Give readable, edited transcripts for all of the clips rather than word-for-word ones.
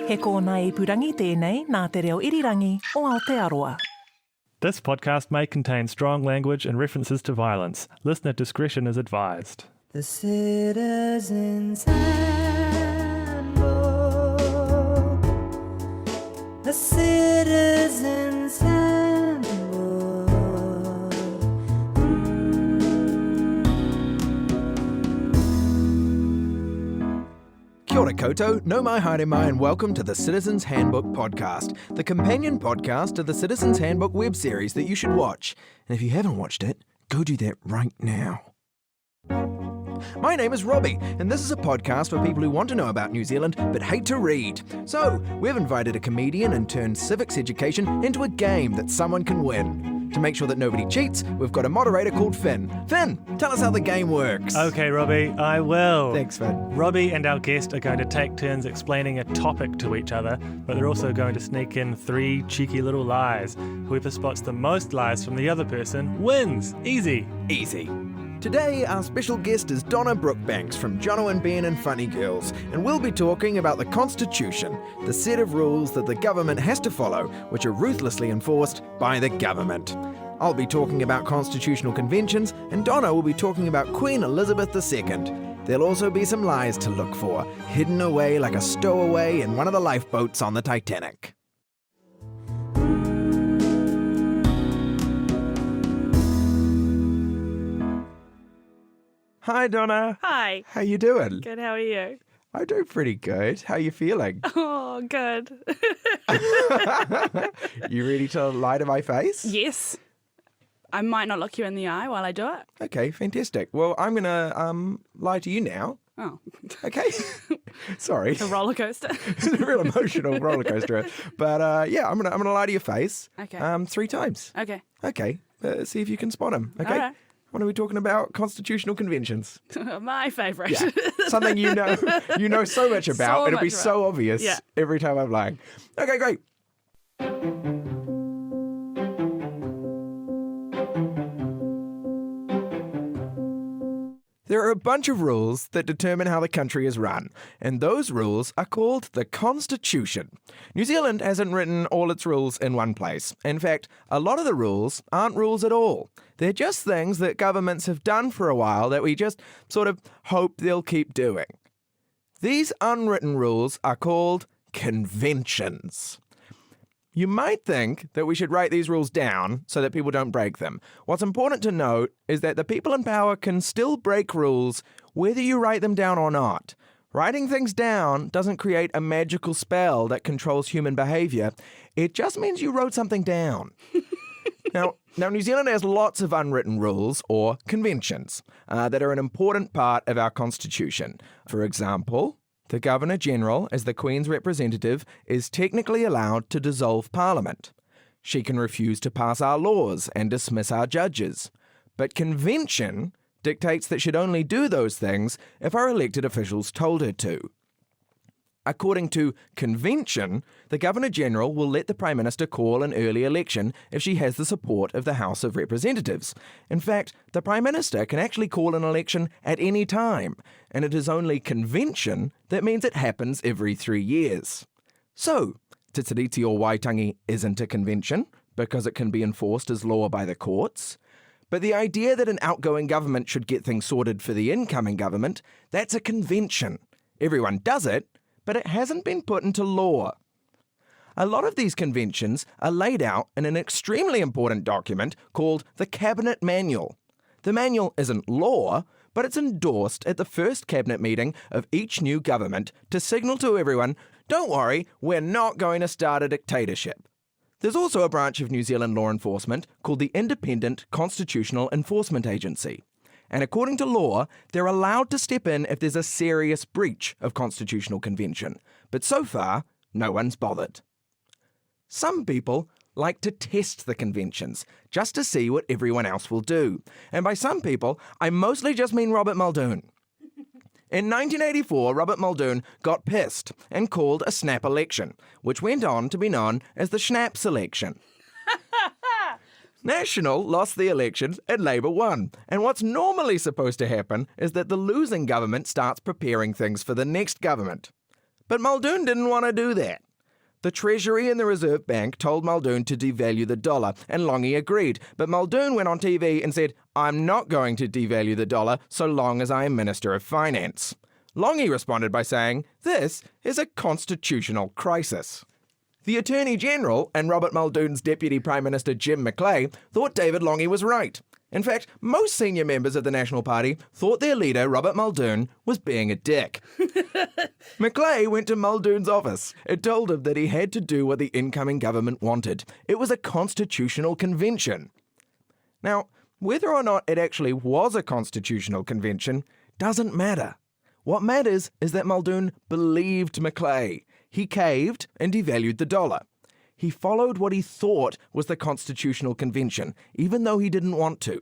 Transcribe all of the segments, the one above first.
He kōna ipurangi tēnei nā te reo irirangi o Aotearoa. This podcast may contain strong language and references to violence. Listener discretion is advised. The Citizen's Handbook. The Citizen's Handbook. Kia ora koutou, no mai haere mai, and welcome to the Citizen's Handbook podcast, the companion podcast to the Citizen's Handbook web series that you should watch. And if you haven't watched it, go do that right now. My name is Robbie, and this is a podcast for people who want to know about New Zealand but hate to read. So, we've invited a comedian and turned civics education into a game that someone can win. To make sure that nobody cheats, we've got a moderator called Finn. Finn, tell us how the game works. Okay, Robbie, I will. Thanks, Finn. Robbie and our guest are going to take turns explaining a topic to each other, but they're also going to sneak in 3 cheeky little lies. Whoever spots the most lies from the other person wins. Easy. Easy. Today, our special guest is Donna Brookbanks from Jono and Ben and Funny Girls, and we'll be talking about the Constitution, the set of rules that the government has to follow, which are ruthlessly enforced by the government. I'll be talking about constitutional conventions, and Donna will be talking about Queen Elizabeth II. There'll also be some lies to look for, hidden away like a stowaway in one of the lifeboats on the Titanic. Hi, Donna. Hi. How you doing? Good, how are you? I do pretty good. How you feeling? Oh, good. You ready to lie to my face? Yes. I might not look you in the eye while I do it. Okay, fantastic. Well, I'm going to lie to you now. Oh. Okay. Sorry. A roller coaster. It's a real emotional roller coaster. But yeah, I'm gonna lie to your face. Okay. 3 times. Okay. Okay. See if you can spot them. Okay. All right. What are we talking about? Constitutional conventions. My favourite. Yeah. Something you know so much about. So It'll be much so about. obvious Yeah. every time I'm lying. Okay, great. There are a bunch of rules that determine how the country is run, and those rules are called the Constitution. New Zealand hasn't written all its rules in one place. In fact, a lot of the rules aren't rules at all. They're just things that governments have done for a while that we just sort of hope they'll keep doing. These unwritten rules are called conventions. You might think that we should write these rules down so that people don't break them. What's important to note is that the people in power can still break rules whether you write them down or not. Writing things down doesn't create a magical spell that controls human behavior. It just means you wrote something down. Now, New Zealand has lots of unwritten rules, or conventions, that are an important part of our constitution. For example, the Governor-General, as the Queen's representative, is technically allowed to dissolve Parliament. She can refuse to pass our laws and dismiss our judges. But convention dictates that she'd only do those things if our elected officials told her to. According to convention, the Governor-General will let the Prime Minister call an early election if she has the support of the House of Representatives. In fact, the Prime Minister can actually call an election at any time, and it is only convention that means it happens every 3 years. So, Te Tiriti o Waitangi isn't a convention, because it can be enforced as law by the courts. But the idea that an outgoing government should get things sorted for the incoming government, that's a convention. Everyone does it, but it hasn't been put into law. A lot of these conventions are laid out in an extremely important document called the Cabinet Manual. The manual isn't law, but it's endorsed at the first cabinet meeting of each new government to signal to everyone, don't worry, we're not going to start a dictatorship. There's also a branch of New Zealand law enforcement called the Independent Constitutional Enforcement Agency. And according to law, they're allowed to step in if there's a serious breach of constitutional convention. But so far, no one's bothered. Some people like to test the conventions, just to see what everyone else will do. And by some people, I mostly just mean Robert Muldoon. In 1984, Robert Muldoon got pissed and called a snap election, which went on to be known as the Schnapps election. National lost the elections and Labour won. And what's normally supposed to happen is that the losing government starts preparing things for the next government. But Muldoon didn't want to do that. The Treasury and the Reserve Bank told Muldoon to devalue the dollar, and Longy agreed. But Muldoon went on TV and said, "I'm not going to devalue the dollar so long as I am Minister of Finance." Longy responded by saying, "This is a constitutional crisis." The Attorney General and Robert Muldoon's Deputy Prime Minister Jim Macleay thought David Longy was right. In fact, most senior members of the National Party thought their leader, Robert Muldoon, was being a dick. Macleay went to Muldoon's office and told him that he had to do what the incoming government wanted. It was a constitutional convention. Now, whether or not it actually was a constitutional convention doesn't matter. What matters is that Muldoon believed Macleay. He caved and devalued the dollar. He followed what he thought was the Constitutional Convention, even though he didn't want to.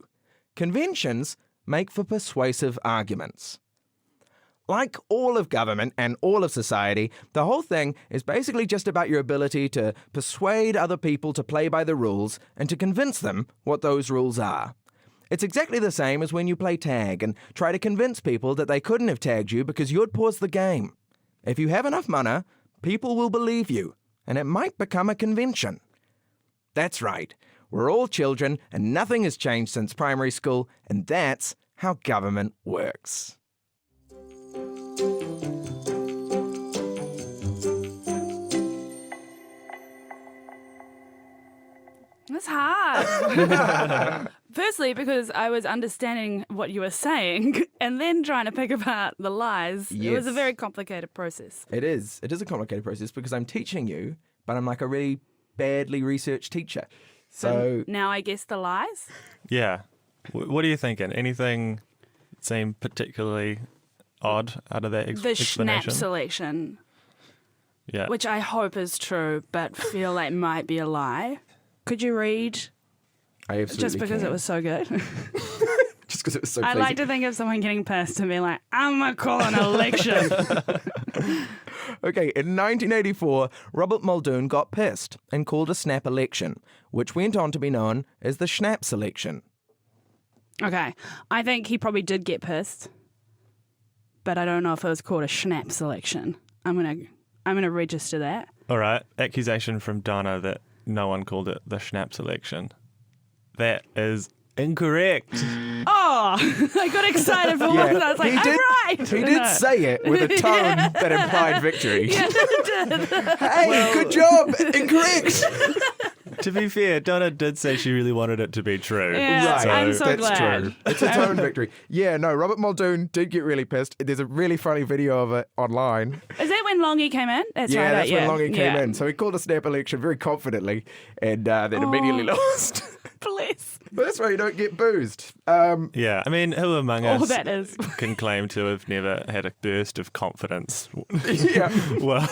Conventions make for persuasive arguments. Like all of government and all of society, the whole thing is basically just about your ability to persuade other people to play by the rules and to convince them what those rules are. It's exactly the same as when you play tag and try to convince people that they couldn't have tagged you because you'd paused the game. If you have enough mana, people will believe you, and it might become a convention. That's right. We're all children, and nothing has changed since primary school, and that's how government works. That's hard. Firstly, because I was understanding what you were saying and then trying to pick apart the lies. It was a Yes. very complicated process. It is. It is a complicated process because I'm teaching you, but I'm like a really badly researched teacher. So Now I guess the lies? Yeah. What are you thinking? Anything seem particularly odd out of that The explanation? Schnapp selection, Yeah. which I hope is true, but feel like might be a lie. Could you read I absolutely just because can. it was so good? Just because it was so I pleasing. like to think of someone getting pissed and being like, I'm going to call an election. Okay, in 1984, Robert Muldoon got pissed and called a snap election, which went on to be known as the Schnapp selection. Okay, I think he probably did get pissed, but I don't know if it was called a Schnapp selection. I'm gonna register that. All right. Accusation from Donna that no one called it the Schnapp selection. That is incorrect. Oh, I got excited for once. I was like, I'm right. He did say it with a tone that implied victory. Yeah, it did. Hey, good job! Incorrect! To be fair, Donna did say she really wanted it to be true. Yeah, Right. I'm so That's glad. true. It's a tone victory. Yeah, no, Robert Muldoon did get really pissed. There's a really funny video of it online. Is that when Longy came in? That's Yeah, right. that's when Longy came Yeah. in. So he called a snap election very confidently and then immediately lost. Please. But that's why you don't get boozed. Yeah. I mean, who among All us that is. can claim to have never had a burst of confidence? Yeah. Well,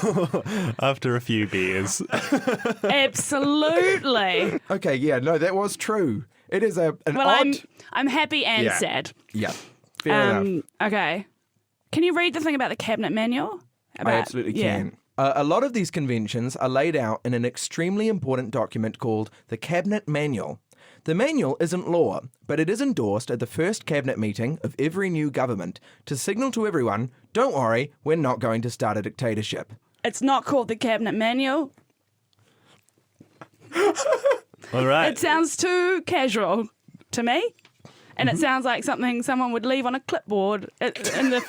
after a few beers. Absolutely. Okay, yeah, no, that was true. It is an Well, odd... I'm happy and Yeah. sad. Yeah, fair enough. Okay. Can you read the thing about the cabinet manual? I absolutely can. A lot of these conventions are laid out in an extremely important document called the Cabinet Manual. The manual isn't law, but it is endorsed at the first cabinet meeting of every new government to signal to everyone, don't worry, we're not going to start a dictatorship. It's not called the cabinet manual. All right. It sounds too casual to me. And it sounds like something someone would leave on a clipboard in the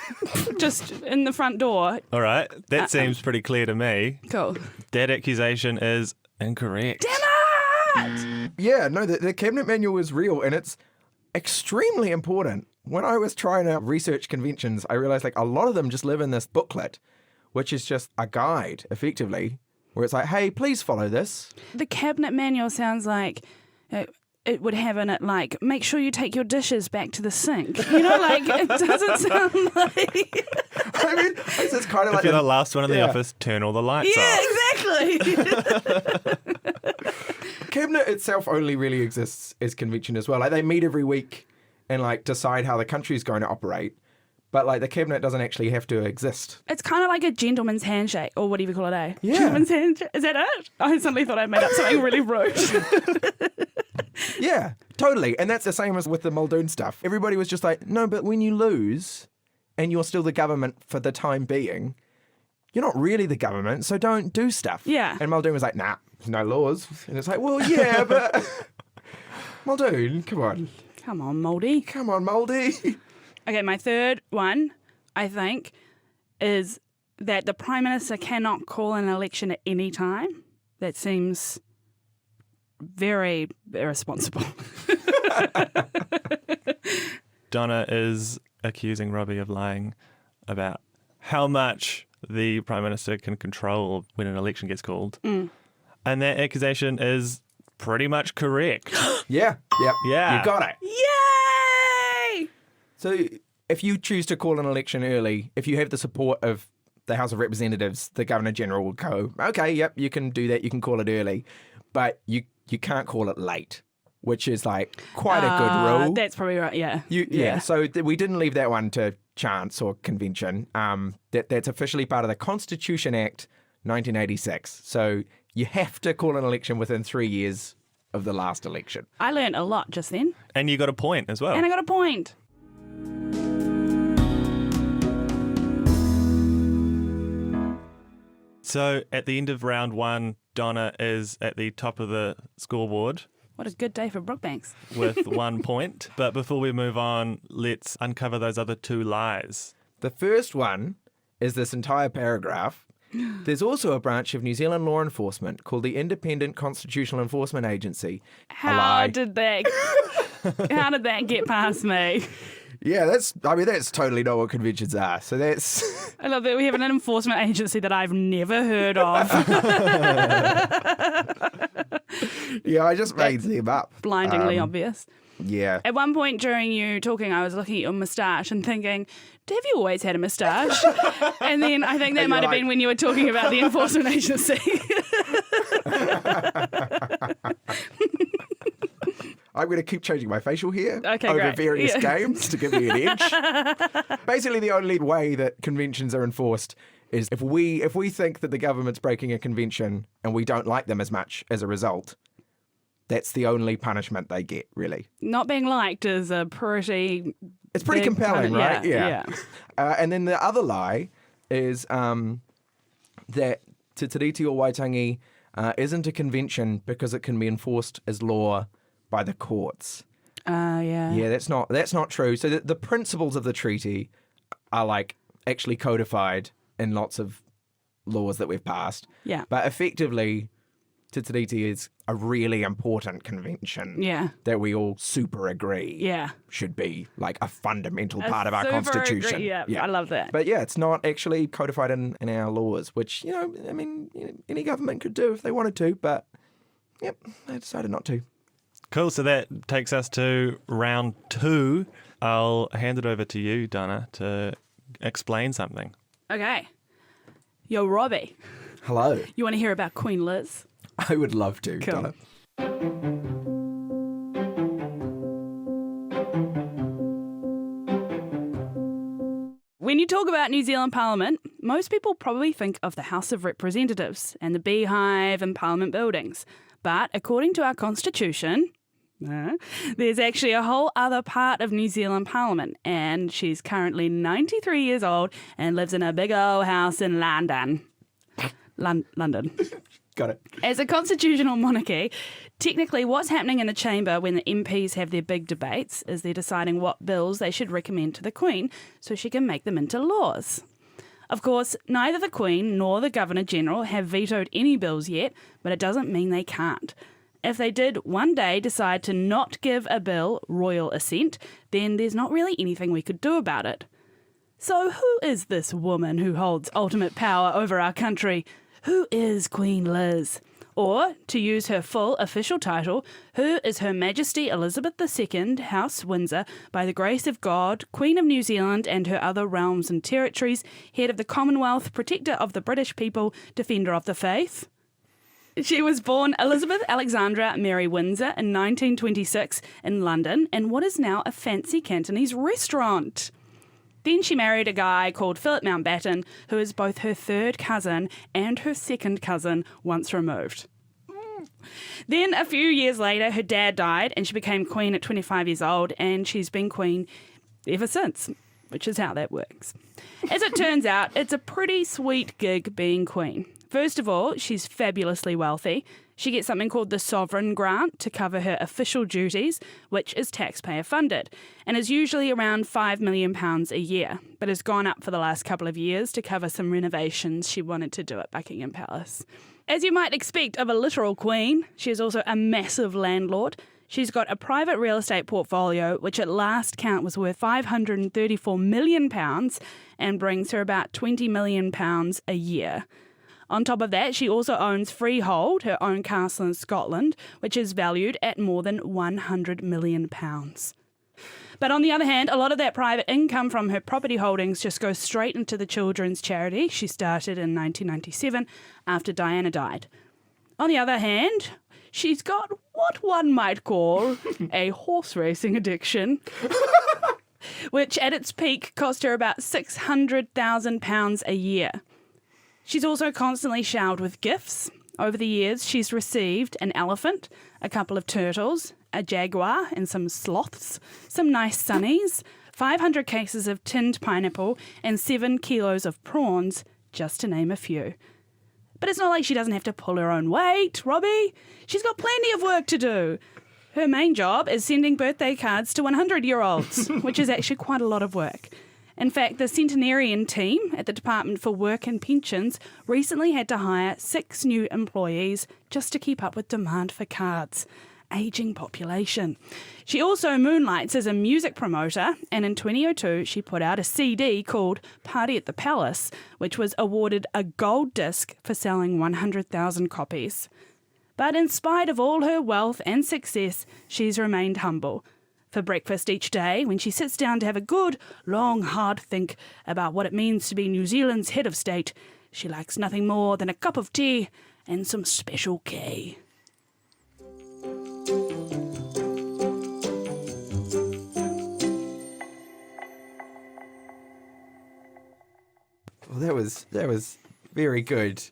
just in the front door. All right. That seems pretty clear to me. Cool. That accusation is incorrect. Damn it! Yeah, no, the Cabinet Manual is real and it's extremely important. When I was trying to research conventions, I realized like a lot of them just live in this booklet, which is just a guide, effectively, where it's like, hey, please follow this. The cabinet manual sounds like it would have in it, like, make sure you take your dishes back to the sink. You know, like, it doesn't sound like... I mean, it's just kind of If like... you're the last one in the Yeah. office, turn all the lights Yeah, off. exactly. Cabinet itself only really exists as convention as well. Like, they meet every week and, like, decide how the country is going to operate. But, like, the cabinet doesn't actually have to exist. It's kind of like a gentleman's handshake, or whatever you call it, eh? Yeah. Gentleman's handshake. Is that it? I suddenly thought I'd made up something really rude. Yeah, totally. And that's the same as with the Muldoon stuff. Everybody was just like, no, but when you lose and you're still the government for the time being, you're not really the government, so don't do stuff. Yeah. And Muldoon was like, nah, there's no laws. And it's like, well, yeah, but Muldoon, come on. Come on, Mouldy. Come on, Mouldy. Okay, my third one, I think, is that the Prime Minister cannot call an election at any time. That seems very irresponsible. Donna is accusing Robbie of lying about how much the Prime Minister can control when an election gets called. And that accusation is pretty much correct. Yeah. Yeah. You got it. Yay! So if you choose to call an election early, if you have the support of the House of Representatives, the Governor-General will go, okay, yep, you can do that, you can call it early, but you can't call it late, which is like quite a good rule. That's probably right, yeah. So we didn't leave that one to chance or convention. That's officially part of the Constitution Act 1986. So you have to call an election within 3 years of the last election. I learned a lot just then. And you got a point as well. And I got a point. So at the end of round one, Donna is at the top of the scoreboard What a good day for Brookbanks. with 1 point. But before we move on, let's uncover those other two lies. The first one is this entire paragraph. There's also a branch of New Zealand law enforcement called the Independent Constitutional Enforcement Agency. How did that get past me? Yeah, that's totally not what conventions are. So that's... I love that we have an enforcement agency that I've never heard of. Yeah, I just made them up. Blindingly obvious. Yeah. At one point during you talking, I was looking at your moustache and thinking, have you always had a moustache? And then I think that might have been when you were talking about the enforcement agency. I'm going to keep changing my facial hair Okay, over great. various Yeah. games to give me an edge. Basically, the only way that conventions are enforced is if we think that the government's breaking a convention and we don't like them as much as a result, that's the only punishment they get, really. Not being liked is a pretty... It's pretty big compelling, right? Yeah. And then the other lie is that Te Tiriti o Waitangi isn't a convention because it can be enforced as law by the courts. Yeah. Yeah, that's not true. So the principles of the treaty are like actually codified in lots of laws that we've passed. Yeah. But effectively, Te Tiriti is a really important convention Yeah. that we all super agree Yeah. should be like a fundamental part of our Super constitution. agree. Yeah, I love that. But yeah, it's not actually codified in our laws, which, any government could do if they wanted to, but yep, they decided not to. Cool, so that takes us to round two. I'll hand it over to you, Donna, to explain something. Okay. Yo, Robbie, Hello. you want to hear about Queen Liz? I would love to, Cool. Donna. When you talk about New Zealand Parliament, most people probably think of the House of Representatives and the beehive and Parliament buildings. But according to our constitution, there's actually a whole other part of New Zealand Parliament, and she's currently 93 years old and lives in a big old house in London. London. Got it. As a constitutional monarchy, technically what's happening in the chamber when the MPs have their big debates is they're deciding what bills they should recommend to the Queen so she can make them into laws. Of course, neither the Queen nor the Governor-General have vetoed any bills yet, but it doesn't mean they can't. If they did one day decide to not give a bill royal assent, then there's not really anything we could do about it. So who is this woman who holds ultimate power over our country? Who is Queen Liz? Or, to use her full official title, who is Her Majesty Elizabeth II, House Windsor, by the grace of God, Queen of New Zealand and her other realms and territories, head of the Commonwealth, protector of the British people, defender of the faith? She was born Elizabeth Alexandra Mary Windsor in 1926 in London in what is now a fancy Cantonese restaurant. Then she married a guy called Philip Mountbatten, who is both her third cousin and her second cousin once removed. Then a few years later, her dad died and she became queen at 25 years old, and she's been queen ever since. which is how that works. As it turns out, it's a pretty sweet gig being queen. First of all, she's fabulously wealthy. She gets something called the Sovereign Grant to cover her official duties, which is taxpayer funded, and is usually around £5 million a year, but has gone up for the last couple of years to cover some renovations she wanted to do at Buckingham Palace. As you might expect of a literal queen, she is also a massive landlord. She's got a private real estate portfolio, which at last count was worth £534 million and brings her about £20 million a year. On top of that, she also owns freehold, her own castle in Scotland, which is valued at more than £100 million. But on the other hand, a lot of that private income from her property holdings just goes straight into the children's charity she started in 1997 after Diana died. On the other hand, she's got what one might call a horse racing addiction, which at its peak cost her about £600,000 a year. She's also constantly showered with gifts. Over the years, she's received an elephant, a couple of turtles, a jaguar and some sloths, some nice sunnies, 500 cases of tinned pineapple and 7 kilos of prawns, just to name a few. But it's not like she doesn't have to pull her own weight, Robbie. She's got plenty of work to do. Her main job is sending birthday cards to 100-year-olds, which is actually quite a lot of work. In fact, the centenarian team at the Department for Work and Pensions recently had to hire 6 new employees just to keep up with demand for cards. Ageing population. She also moonlights as a music promoter, and in 2002 she put out a CD called Party at the Palace, which was awarded a gold disc for selling 100,000 copies. But in spite of all her wealth and success, she's remained humble. For breakfast each day, when she sits down to have a good, long, hard think about what it means to be New Zealand's head of state, she likes nothing more than a cup of tea and some special K. Well, that was very good.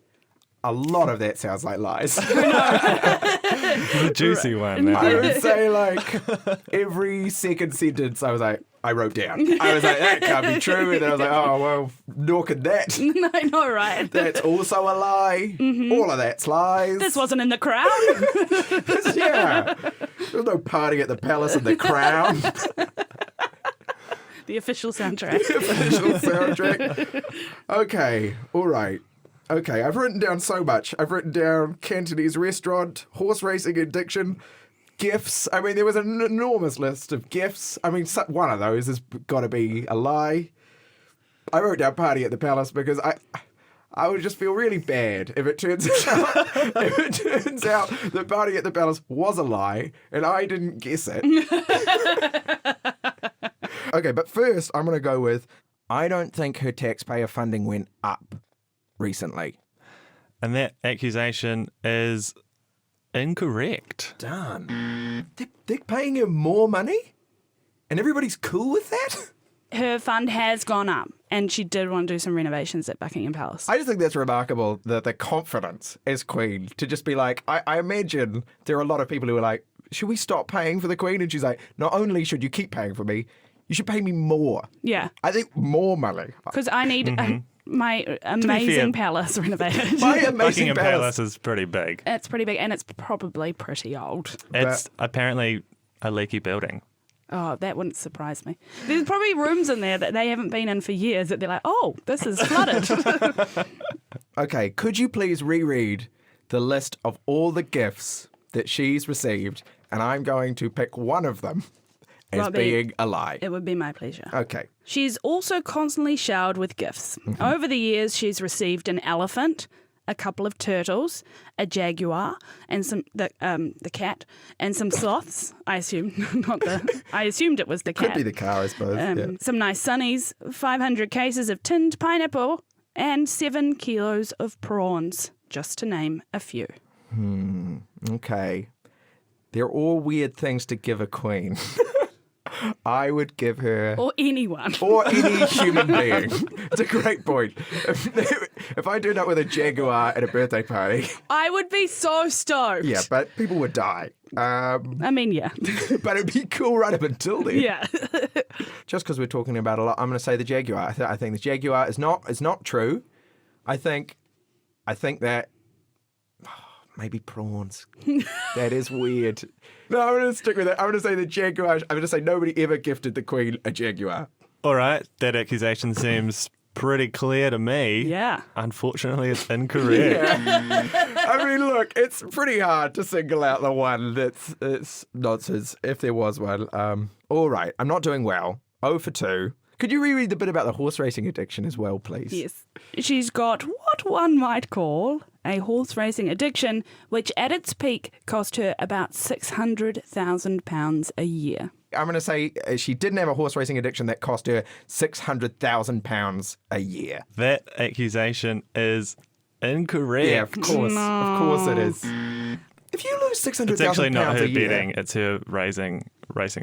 A lot of that sounds like lies. The juicy one. I would say like every second sentence I was like, I wrote down. I was like, that can't be true. And then I was like, oh, well, nor could that. No, not right. That's also a lie. Mm-hmm. All of that's lies. This wasn't in The Crown. Yeah. There was no party at the palace in The Crown. The official soundtrack. The official soundtrack. Okay, all right. Okay, I've written down so much. I've written down Cantonese restaurant, horse racing addiction, gifts. I mean, there was an enormous list of gifts. I mean, one of those has got to be a lie. I wrote down party at the palace because I would just feel really bad if it turns out that party at the palace was a lie and I didn't guess it. Okay, but first I'm going to go with I don't think her taxpayer funding went up recently. And that accusation is incorrect. Darn. They're paying her more money? And everybody's cool with that? Her fund has gone up, and she did want to do some renovations at Buckingham Palace. I just think that's remarkable, the confidence as Queen to just be like, I imagine there are a lot of people who are like, should we stop paying for the Queen? And she's like, not only should you keep paying for me, you should pay me more. Yeah. I think more money. Because I need my amazing palace renovated. My amazing Buckingham palace. Palace is pretty big. It's pretty big, and it's probably pretty old. It's apparently a leaky building. Oh, that wouldn't surprise me. There's probably rooms in there that they haven't been in for years that they're like, oh, this is flooded. Okay, could you please reread the list of all the gifts that she's received, and I'm going to pick one of them as Robbie, being a lie. It would be my pleasure. Okay. She's also constantly showered with gifts. Mm-hmm. Over the years, she's received an elephant, a couple of turtles, a jaguar, and the cat, and some sloths. I assume I assumed it was the cat. Could be the car, I suppose. Yeah. Some nice sunnies, 500 cases of tinned pineapple, and 7 kilos of prawns, just to name a few. Okay. They're all weird things to give a queen. I would give her... Or anyone. Or any human being. It's a great point. If I turned up with a jaguar at a birthday party... I would be so stoked. Yeah, but people would die. I mean, yeah. But it'd be cool right up until then. Yeah. Just because we're talking about a lot, I'm going to say the Jaguar. I think the Jaguar is not true. I think that maybe prawns. That is weird. No, I'm going to stick with it. I'm going to say the Jaguar. I'm going to say nobody ever gifted the Queen a Jaguar. All right, that accusation seems pretty clear to me. Yeah. Unfortunately, it's incorrect. I mean, look, it's pretty hard to single out the one that's nonsense, if there was one. All right, I'm not doing well. 0 for 2. Could you reread the bit about the horse racing addiction as well, please? Yes. She's got what one might call a horse racing addiction, which at its peak cost her about £600,000 a year. I'm going to say she didn't have a horse racing addiction that cost her £600,000 a year. That accusation is incorrect. Yeah, of course. Of course it is. If you lose £600,000 It's actually not her a year, betting, it's her racing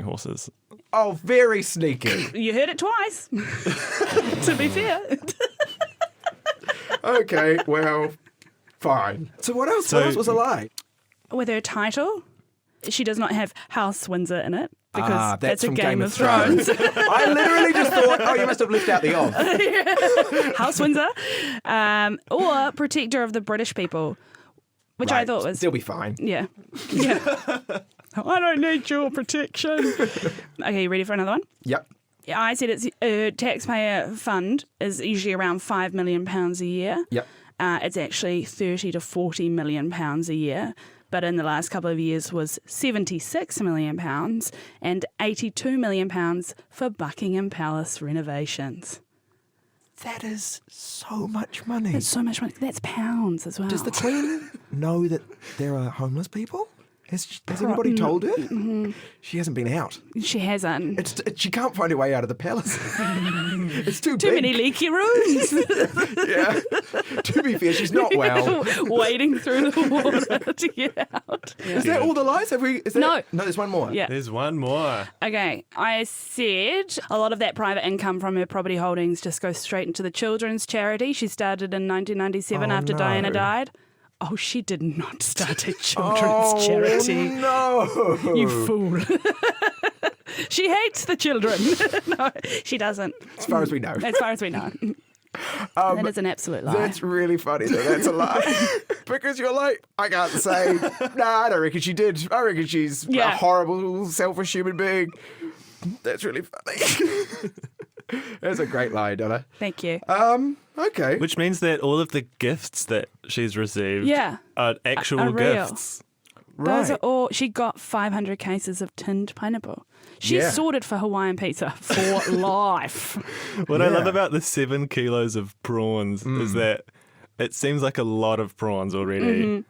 horses. oh, very sneaky. You heard it twice, to be fair. Okay, well, fine. So what else was a lie? With her title, she does not have House Windsor in it because that's it's a from Game of Thrones. I literally just thought, oh, you must have left out the of. House Windsor, or Protector of the British People, which I thought was... They'll be fine. Yeah. Yeah. I don't need your protection. Okay, you ready for another one? Yep. I said it's a taxpayer fund is usually around £5 million a year. Yep. It's actually £30 to £40 million a year, but in the last couple of years was £76 million and £82 million for Buckingham Palace renovations. That is so much money. That's so much money. That's pounds as well. Does the Queen know that there are homeless people? Has anybody told her? Mm-hmm. She hasn't been out. She hasn't. She can't find her way out of the palace. It's too Too big. many leaky rooms. Yeah. To be fair, she's not well. Wading through the water to get out. Is that all the lies? No. No, there's one more. Yeah. There's one more. Okay, I said a lot of that private income from her property holdings just goes straight into the children's charity she started in 1997 after no. Diana died. Oh, she did not start a children's charity. No. You fool. She hates the children. No, she doesn't. As far as we know. As far as we know. That is an absolute lie. That's really funny that that's a lie. Because you're like, I can't say, nah, I don't reckon she did. I reckon she's a horrible, selfish human being. That's really funny. That's a great lie, Donna. Thank you. Okay. Which means that all of the gifts that she's received are actual are real. gifts. Those are all. She got 500 cases of tinned pineapple. She sorted for Hawaiian pizza for life. What I love about the 7 kilos of prawns is that it seems like a lot of prawns already. Mm-hmm.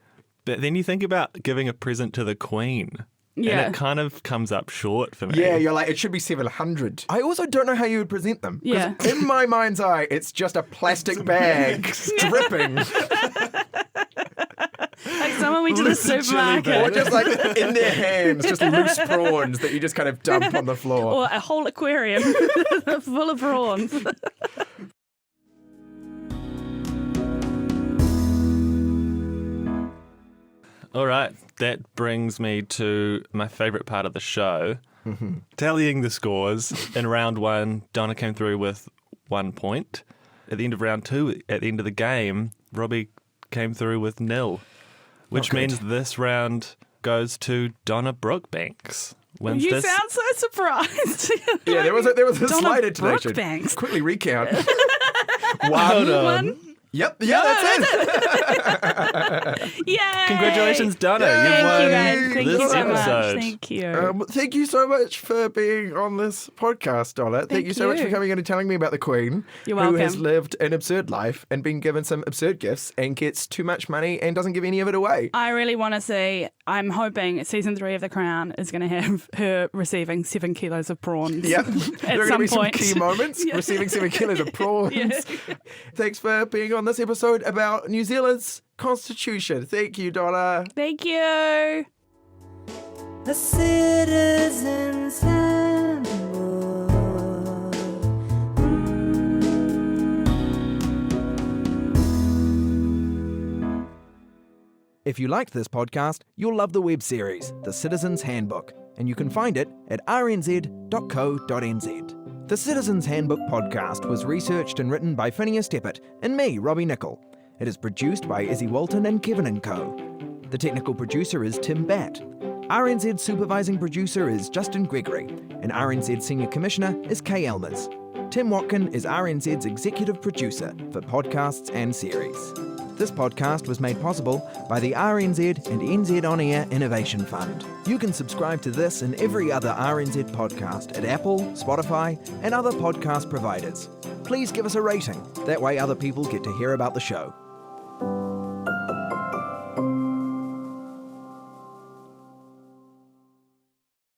But then you think about giving a present to the Queen. Yeah. And it kind of comes up short for me. Yeah, you're like, it should be 700. I also don't know how you would present them. 'Cause Yeah. in my mind's eye, it's just a plastic bag dripping. Like someone went to the Or supermarket. just like in their hands, just loose prawns that you just kind of dump on the floor. Or a whole aquarium full of prawns. All right, that brings me to my favourite part of the show. Tallying the scores. In round 1, Donna came through with 1 point. At the end of round 2, at the end of the game, Robbie came through with 0. Which means this round goes to Donna Brookbanks. Wins You this. sound so surprised. Yeah, there was a Donna slight intonation. Brookbanks. Quickly recount. Hold on. One. Yep, yeah, that's it. Yay! Congratulations, Donna. Yay! You've Thank won you, guys. Thank this you so episode. much. Thank you. Thank you so much for being on this podcast, Donna. Thank you so much for coming in and telling me about the Queen. You're Who has welcome. lived an absurd life and been given some absurd gifts and gets too much money and doesn't give any of it away. I really want to see, I'm hoping season 3 of The Crown is going to have her receiving 7 kilos of prawns. Yep. There are going to be some point. key moments. Receiving 7 kilos of prawns. Yeah. Thanks for being on this episode about New Zealand's constitution. Thank you, Donna. Thank you. The Citizen's Handbook. If you liked this podcast, you'll love the web series, The Citizen's Handbook, and you can find it at rnz.co.nz. The Citizen's Handbook podcast was researched and written by Phineas Teppert and me, Robbie Nicol. It is produced by Izzy Walton and Kevin & Co. The technical producer is Tim Batt. RNZ supervising producer is Justin Gregory, and RNZ senior commissioner is Kay Elmers. Tim Watkin is RNZ's executive producer for podcasts and series. This podcast was made possible by the RNZ and NZ On Air Innovation Fund. You can subscribe to this and every other RNZ podcast at Apple, Spotify, and other podcast providers. Please give us a rating. That way other people get to hear about the show.